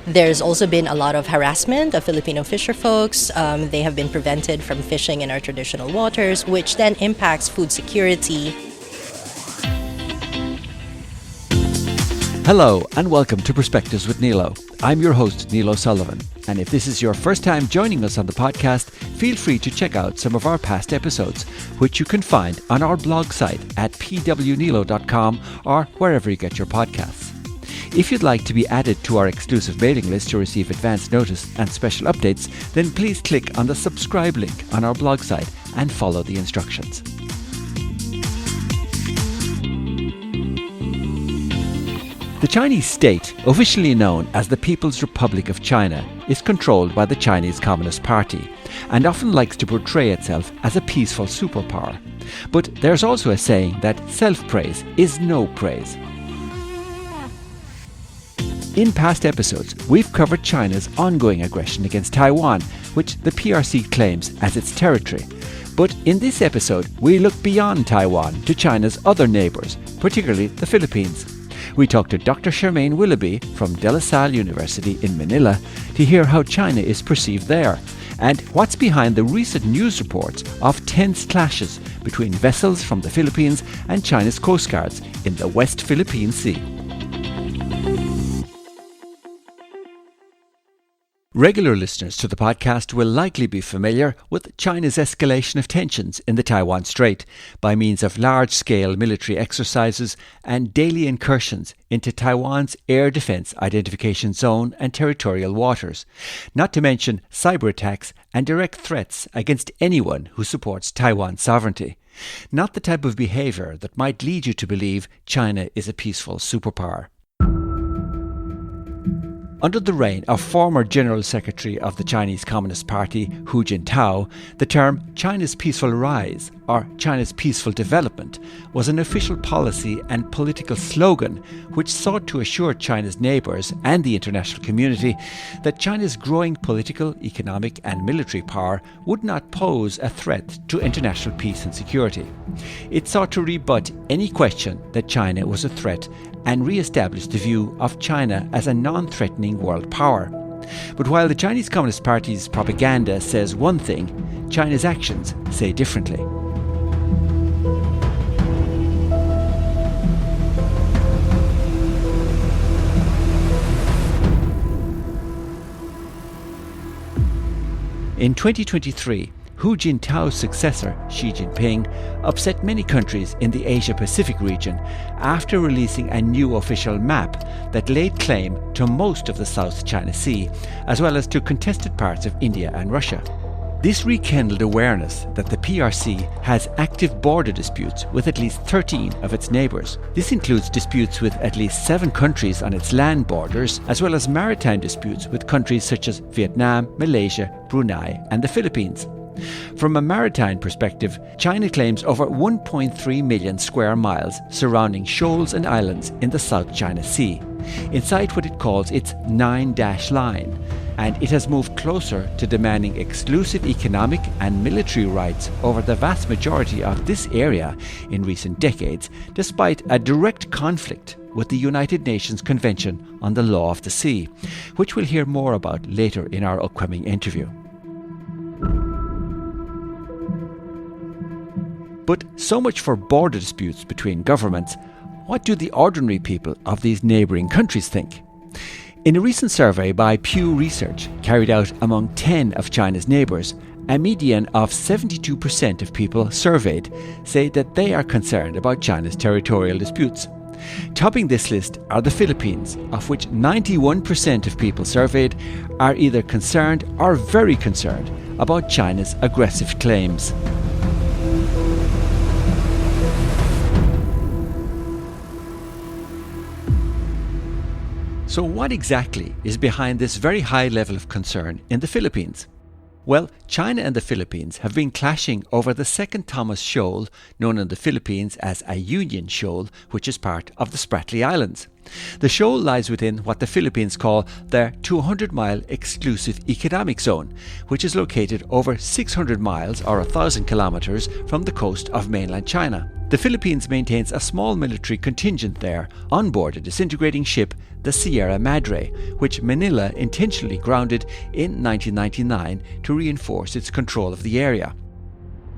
There's also been a lot of harassment of Filipino fisher folks. They have been prevented from fishing in our traditional waters, which then impacts food security. Hello and welcome to Perspectives with Nilo. I'm your host, Neil O'Sullivan. And if this is your first time joining us on the podcast, feel free to check out some of our past episodes, which you can find on our blog site at pwnilo.com or wherever you get your podcasts. If you'd like to be added to our exclusive mailing list to receive advance notice and special updates, then please click on the subscribe link on our blog site and follow the instructions. The Chinese state, officially known as the People's Republic of China, is controlled by the Chinese Communist Party and often likes to portray itself as a peaceful superpower. But there's also a saying that self-praise is no praise. In past episodes, we've covered China's ongoing aggression against Taiwan, which the PRC claims as its territory. But in this episode, we look beyond Taiwan to China's other neighbours, particularly the Philippines. We talked to Dr Charmaine Willoughby from Salle University in Manila to hear how China is perceived there and what's behind the recent news reports of tense clashes between vessels from the Philippines and China's coast guards in the West Philippine Sea. Regular listeners to the podcast will likely be familiar with China's escalation of tensions in the Taiwan Strait by means of large-scale military exercises and daily incursions into Taiwan's air defence identification zone and territorial waters, not to mention cyber attacks and direct threats against anyone who supports Taiwan's sovereignty. Not the type of behaviour that might lead you to believe China is a peaceful superpower. Under the reign of former General Secretary of the Chinese Communist Party, Hu Jintao, the term China's peaceful rise or China's peaceful development was an official policy and political slogan which sought to assure China's neighbours and the international community that China's growing political, economic and military power would not pose a threat to international peace and security. It sought to rebut any question that China was a threat and re-establish the view of China as a non-threatening world power. But while the Chinese Communist Party's propaganda says one thing, China's actions say differently. In 2023, Hu Jintao's successor, Xi Jinping, upset many countries in the Asia-Pacific region after releasing a new official map that laid claim to most of the South China Sea, as well as to contested parts of India and Russia. This rekindled awareness that the PRC has active border disputes with at least 13 of its neighbours. This includes disputes with at least 7 countries on its land borders, as well as maritime disputes with countries such as Vietnam, Malaysia, Brunei and the Philippines. From a maritime perspective, China claims over 1.3 million square miles surrounding shoals and islands in the South China Sea, inside what it calls its 9-dash line, and it has moved closer to demanding exclusive economic and military rights over the vast majority of this area in recent decades, despite a direct conflict with the United Nations Convention on the Law of the Sea, which we'll hear more about later in our upcoming interview. But so much for border disputes between governments. What do the ordinary people of these neighbouring countries think? In a recent survey by Pew Research carried out among 10 of China's neighbours, a median of 72% of people surveyed say that they are concerned about China's territorial disputes. Topping this list are the Philippines, of which 91% of people surveyed are either concerned or very concerned about China's aggressive claims. So what exactly is behind this very high level of concern in the Philippines? Well, China and the Philippines have been clashing over the second Thomas Shoal, known in the Philippines as a Union Shoal, which is part of the Spratly Islands. The shoal lies within what the Philippines call their 200-mile exclusive economic zone, which is located over 600 miles or 1,000 kilometers from the coast of mainland China. The Philippines maintains a small military contingent there on board a disintegrating ship, the Sierra Madre, which Manila intentionally grounded in 1999 to reinforce its control of the area.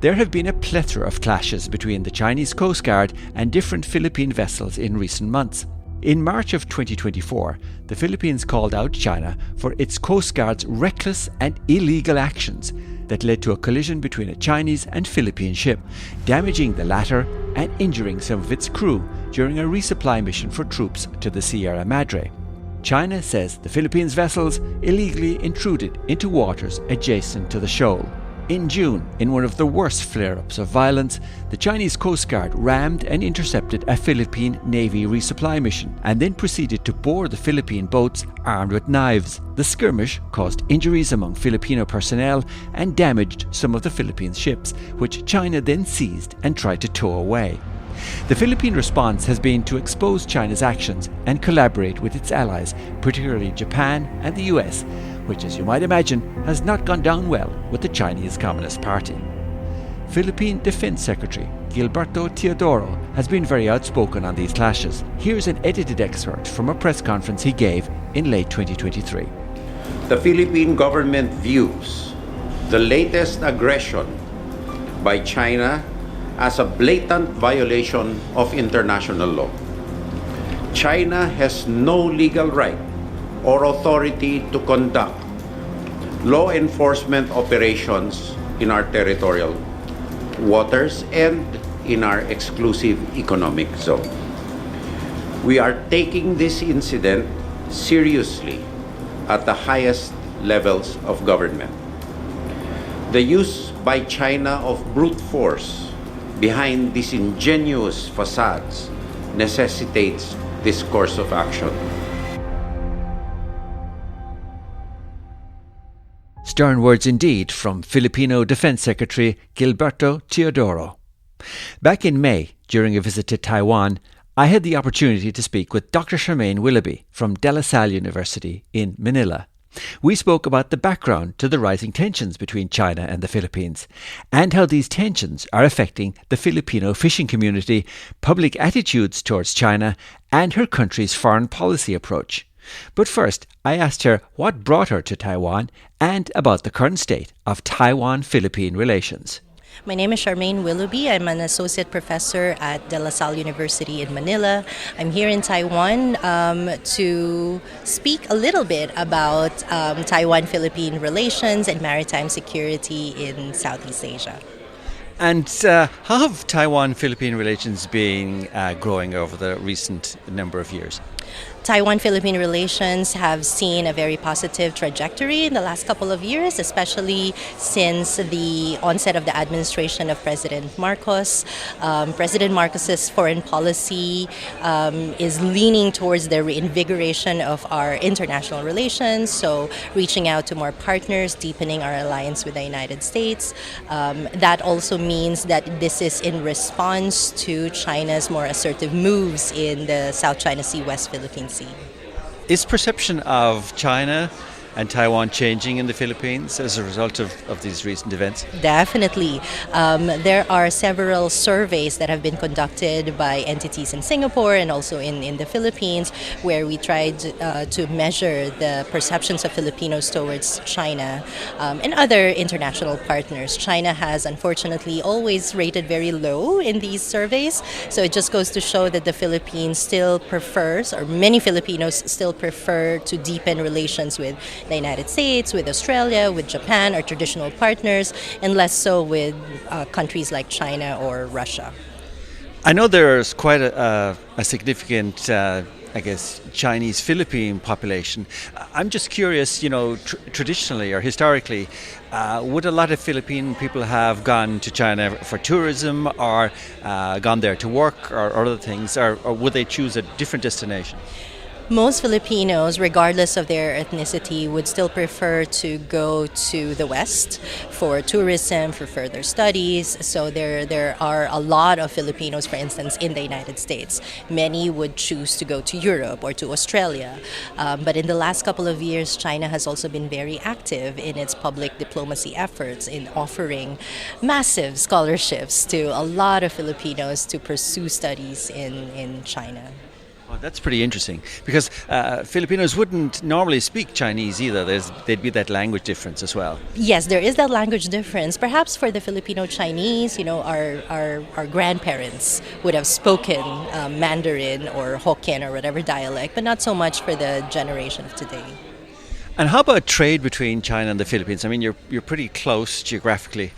There have been a plethora of clashes between the Chinese Coast Guard and different Philippine vessels in recent months. In March of 2024, the Philippines called out China for its Coast Guard's reckless and illegal actions that led to a collision between a Chinese and Philippine ship, damaging the latter and injuring some of its crew during a resupply mission for troops to the Sierra Madre. China says the Philippines vessels illegally intruded into waters adjacent to the shoal. In June, in one of the worst flare-ups of violence, the Chinese Coast Guard rammed and intercepted a Philippine Navy resupply mission and then proceeded to board the Philippine boats armed with knives. The skirmish caused injuries among Filipino personnel and damaged some of the Philippines ships, which China then seized and tried to tow away. The Philippine response has been to expose China's actions and collaborate with its allies, particularly Japan and the US, which, as you might imagine, has not gone down well with the Chinese Communist Party. Philippine Defense Secretary Gilberto Teodoro has been very outspoken on these clashes. Here's an edited excerpt from a press conference he gave in late 2023. The Philippine government views the latest aggression by China as a blatant violation of international law. China has no legal right or authority to conduct law enforcement operations in our territorial waters and in our exclusive economic zone. We are taking this incident seriously at the highest levels of government. The use by China of brute force behind disingenuous facades necessitates this course of action. Stern words indeed from Filipino Defense Secretary Gilberto Teodoro. Back in May, during a visit to Taiwan, I had the opportunity to speak with Dr Charmaine Willoughby from Salle University in Manila. We spoke about the background to the rising tensions between China and the Philippines and how these tensions are affecting the Filipino fishing community, public attitudes towards China, and her country's foreign policy approach. But first, I asked her what brought her to Taiwan and about the current state of Taiwan-Philippine relations. My name is Charmaine Willoughby. I'm an associate professor at De La Salle University in Manila. I'm here in Taiwan to speak a little bit about Taiwan-Philippine relations and maritime security in Southeast Asia. And how have Taiwan-Philippine relations been growing over the recent number of years? Taiwan-Philippine relations have seen a very positive trajectory in the last couple of years, especially since the onset of the administration of President Marcos. President Marcos's foreign policy is leaning towards the reinvigoration of our international relations, so reaching out to more partners, deepening our alliance with the United States. That also means that this is in response to China's more assertive moves in the South China Sea, West Philippine Sea. Is perception of China and Taiwan changing in the Philippines as a result of these recent events? Definitely. There are several surveys that have been conducted by entities in Singapore and also in the Philippines where we tried to measure the perceptions of Filipinos towards China and other international partners. China has unfortunately always rated very low in these surveys, so it just goes to show that the Philippines still prefers, or many Filipinos still prefer, to deepen relations with the United States, with Australia, with Japan, our traditional partners, and less so with countries like China or Russia. I know there's quite a significant, Chinese Philippine population. I'm just curious, traditionally or historically, would a lot of Philippine people have gone to China for tourism or gone there to work or other things, or would they choose a different destination? Most Filipinos, regardless of their ethnicity, would still prefer to go to the West for tourism, for further studies. So there are a lot of Filipinos, for instance, in the United States. Many would choose to go to Europe or to Australia. But in the last couple of years, China has also been very active in its public diplomacy efforts in offering massive scholarships to a lot of Filipinos to pursue studies in China. Oh, that's pretty interesting because Filipinos wouldn't normally speak Chinese either. There'd be that language difference as well. Yes, there is that language difference. Perhaps for the Filipino Chinese, our grandparents would have spoken Mandarin or Hokkien or whatever dialect, but not so much for the generation of today. And how about trade between China and the Philippines? I mean, you're pretty close geographically.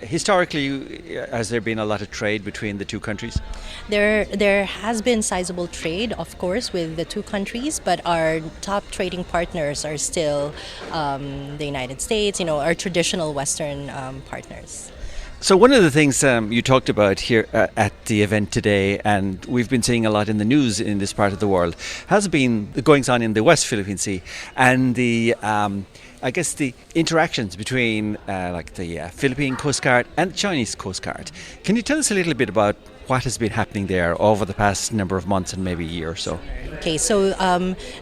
Historically, has there been a lot of trade between the two countries? There has been sizable trade, of course, with the two countries, but our top trading partners are still the United States, our traditional Western partners. So one of the things you talked about here at the event today, and we've been seeing a lot in the news in this part of the world, has been the goings on in the West Philippine Sea and the interactions between like the Philippine Coast Guard and the Chinese Coast Guard. Can you tell us a little bit about what has been happening there over the past number of months and maybe a year or so? Okay, so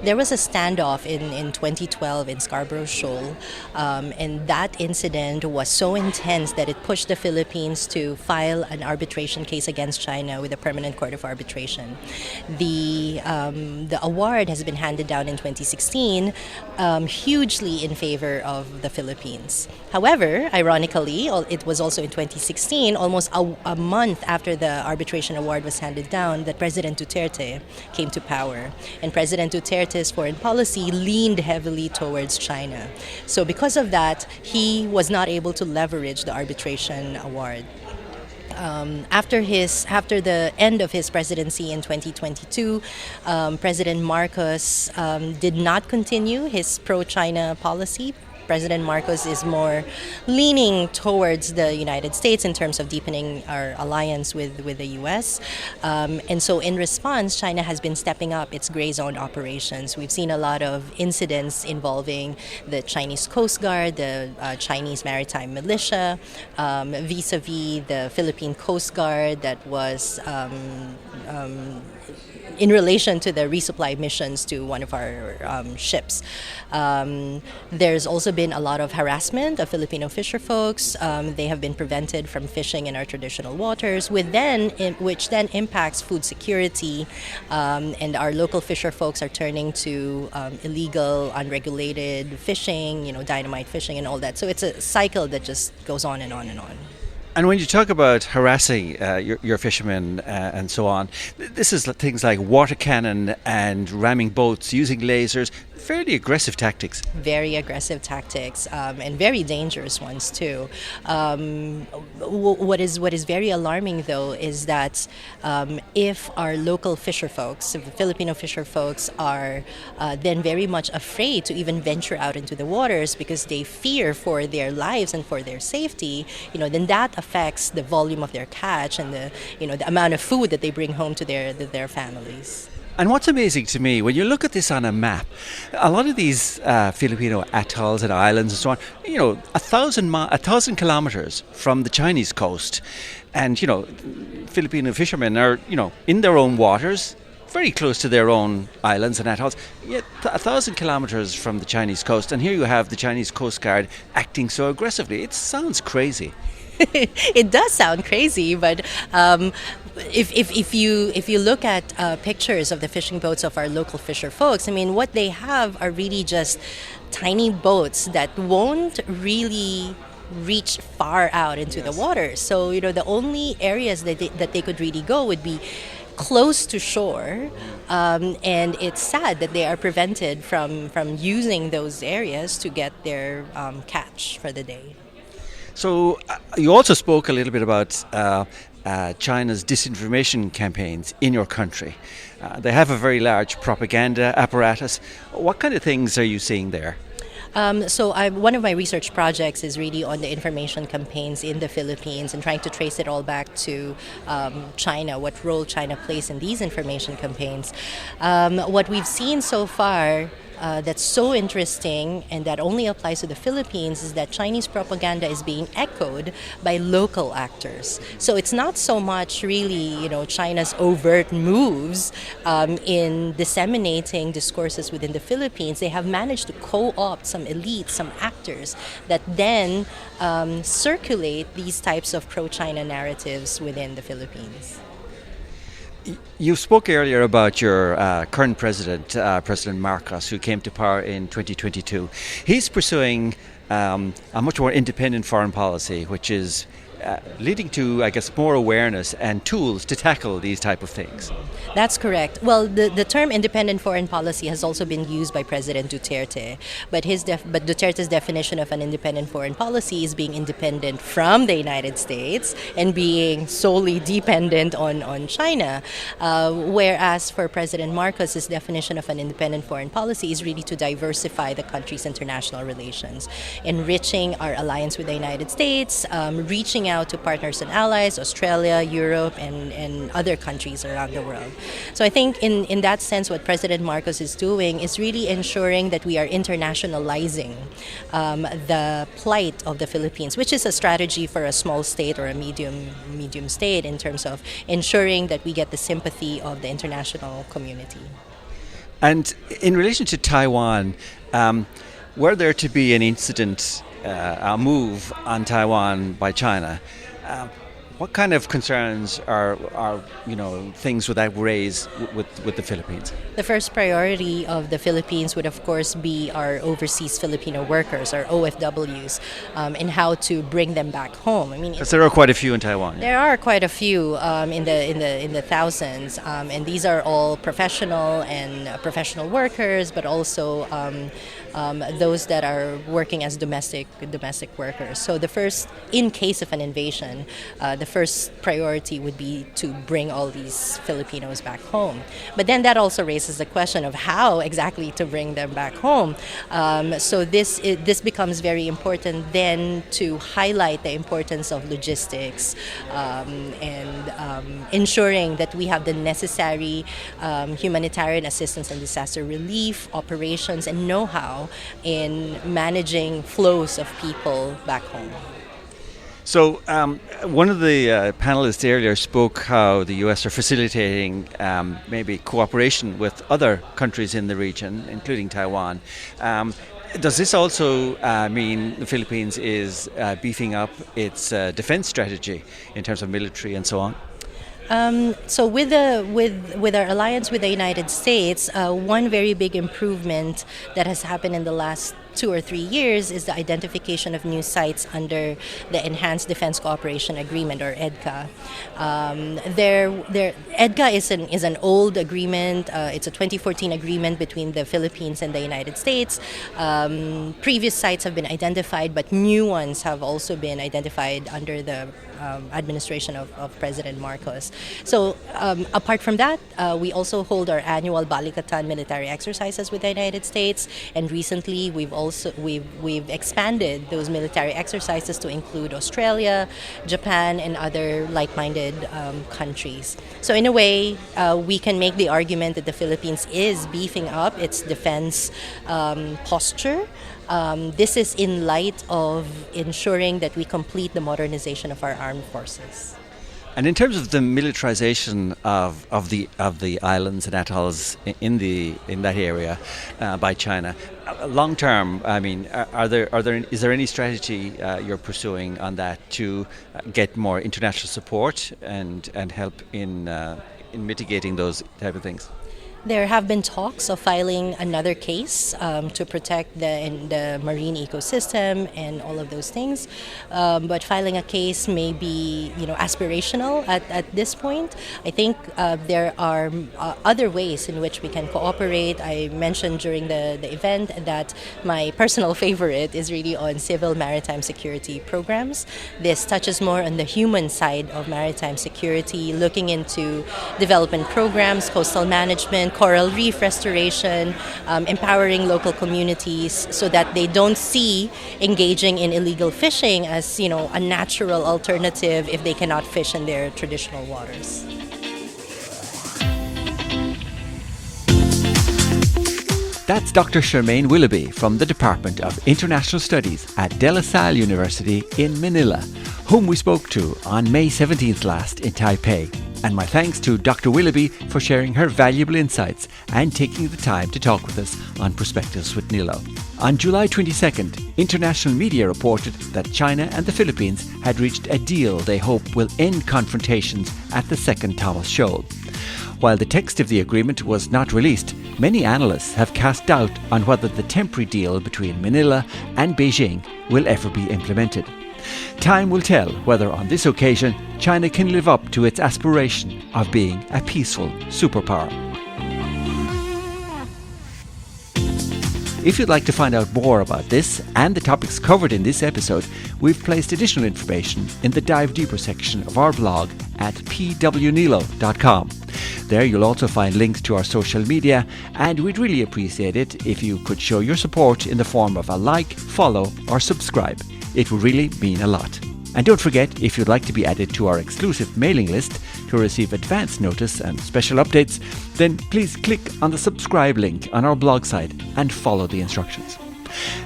there was a standoff in 2012 in Scarborough Shoal, and that incident was so intense that it pushed the Philippines to file an arbitration case against China with the Permanent Court of Arbitration. The award has been handed down in 2016, hugely in favor of the Philippines. However, ironically, it was also in 2016, almost a month after the arbitration award was handed down, that President Duterte came to power. And President Duterte's foreign policy leaned heavily towards China. So because of that, he was not able to leverage the arbitration award. After the end of his presidency in 2022, President Marcos did not continue his pro-China policy. President Marcos is more leaning towards the United States in terms of deepening our alliance with the U.S. And so in response, China has been stepping up its gray zone operations. We've seen a lot of incidents involving the Chinese Coast Guard, the Chinese Maritime Militia, vis-a-vis the Philippine Coast Guard that was in relation to the resupply missions to one of our ships. There's also been a lot of harassment of Filipino fisher folks. They have been prevented from fishing in our traditional waters, which then impacts food security, and our local fisher folks are turning to illegal, unregulated fishing, dynamite fishing and all that. So it's a cycle that just goes on and on and on. And when you talk about harassing your fishermen and so on, this is things like water cannon and ramming boats, using lasers, fairly aggressive tactics. Very aggressive tactics, and very dangerous ones too. What is very alarming though is that if our local fisher folks, if the Filipino fisher folks are then very much afraid to even venture out into the waters because they fear for their lives and for their safety, then that affects the volume of their catch and the amount of food that they bring home to their families. And what's amazing to me, when you look at this on a map, a lot of these Filipino atolls and islands and so on, 1,000 kilometers from the Chinese coast. And, Filipino fishermen are, in their own waters, very close to their own islands and atolls, yet 1,000 kilometers from the Chinese coast. And here you have the Chinese Coast Guard acting so aggressively. It sounds crazy. It does sound crazy, but if you look at pictures of the fishing boats of our local fisher folks, what they have are really just tiny boats that won't really reach far out into the water. So the only areas that they could really go would be close to shore, and it's sad that they are prevented from using those areas to get their catch for the day. So you also spoke a little bit about China's disinformation campaigns in your country. They have a very large propaganda apparatus. What kind of things are you seeing there? One of my research projects is really on the information campaigns in the Philippines and trying to trace it all back to China, what role China plays in these information campaigns. What we've seen so far that's so interesting and that only applies to the Philippines is that Chinese propaganda is being echoed by local actors. So it's not so much really, China's overt moves in disseminating discourses within the Philippines. They have managed to co-opt some elites, some actors that then circulate these types of pro-China narratives within the Philippines. You spoke earlier about your current president, President Marcos, who came to power in 2022. He's pursuing a much more independent foreign policy, which is leading to, I guess, more awareness and tools to tackle these type of things. That's correct. Well, the term independent foreign policy has also been used by President Duterte, but Duterte's definition of an independent foreign policy is being independent from the United States and being solely dependent on China, whereas for President Marcos, his definition of an independent foreign policy is really to diversify the country's international relations, enriching our alliance with the United States, reaching out to partners and allies, Australia, Europe, and other countries around the world. So I think in that sense, what President Marcos is doing is really ensuring that we are internationalizing the plight of the Philippines, which is a strategy for a small state or a medium state in terms of ensuring that we get the sympathy of the international community. And in relation to Taiwan, were there to be an incident, a move on Taiwan by China, what kind of concerns are things would that raise with the Philippines? The first priority of the Philippines would, of course, be our overseas Filipino workers, our OFWs, and how to bring them back home. Because there are quite a few in Taiwan. There are quite a few in the thousands, and these are all professional workers, but also those that are working as domestic workers. So in case of an invasion, the first priority would be to bring all these Filipinos back home. But then that also raises the question of how exactly to bring them back home. So this becomes very important then to highlight the importance of logistics and ensuring that we have the necessary humanitarian assistance and disaster relief operations and know-how in managing flows of people back home. So one of the panelists earlier spoke how the US are facilitating maybe cooperation with other countries in the region, including Taiwan. Does this also mean the Philippines is beefing up its defense strategy in terms of military and so on? So with our alliance with the United States, one very big improvement that has happened in the last 2 or 3 years is the identification of new sites under the Enhanced Defense Cooperation Agreement, or EDCA. EDCA is an old agreement. It's a 2014 agreement between the Philippines and the United States. Previous sites have been identified, but new ones have also been identified under the administration of President Marcos. So apart from that, we also hold our annual Balikatan military exercises with the United States, and recently we've expanded those military exercises to include Australia, Japan, and other like-minded countries. So in a way, we can make the argument that the Philippines is beefing up its defense posture. This is in light of ensuring that we complete the modernization of our armed forces. And in terms of the militarization of the islands and atolls in that area by China, long term, is there any strategy you're pursuing on that to get more international support and help in mitigating those type of things? There have been talks of filing another case to protect the marine ecosystem and all of those things, but filing a case may be aspirational at this point. I think there are other ways in which we can cooperate. I mentioned during the event that my personal favorite is really on civil maritime security programs. This touches more on the human side of maritime security, looking into development programs, coastal management, and coral reef restoration, empowering local communities so that they don't see engaging in illegal fishing as, a natural alternative if they cannot fish in their traditional waters. That's Dr Charmaine Willoughby from the Department of International Studies at Salle University in Manila, whom we spoke to on May 17th last in Taipei. And my thanks to Dr Willoughby for sharing her valuable insights and taking the time to talk with us on Perspectives with Nilo. On July 22nd, international media reported that China and the Philippines had reached a deal they hope will end confrontations at the second Thomas Shoal. While the text of the agreement was not released, many analysts have cast doubt on whether the temporary deal between Manila and Beijing will ever be implemented. Time will tell whether on this occasion China can live up to its aspiration of being a peaceful superpower. If you'd like to find out more about this and the topics covered in this episode, we've placed additional information in the Dive Deeper section of our blog at pwnilo.com. There you'll also find links to our social media, and we'd really appreciate it if you could show your support in the form of a like, follow or subscribe. It would really mean a lot. And don't forget, if you'd like to be added to our exclusive mailing list to receive advance notice and special updates, then please click on the subscribe link on our blog site and follow the instructions.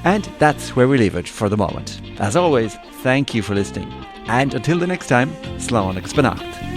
And that's where we leave it for the moment. As always, thank you for listening. And until the next time, Slán agus beannacht.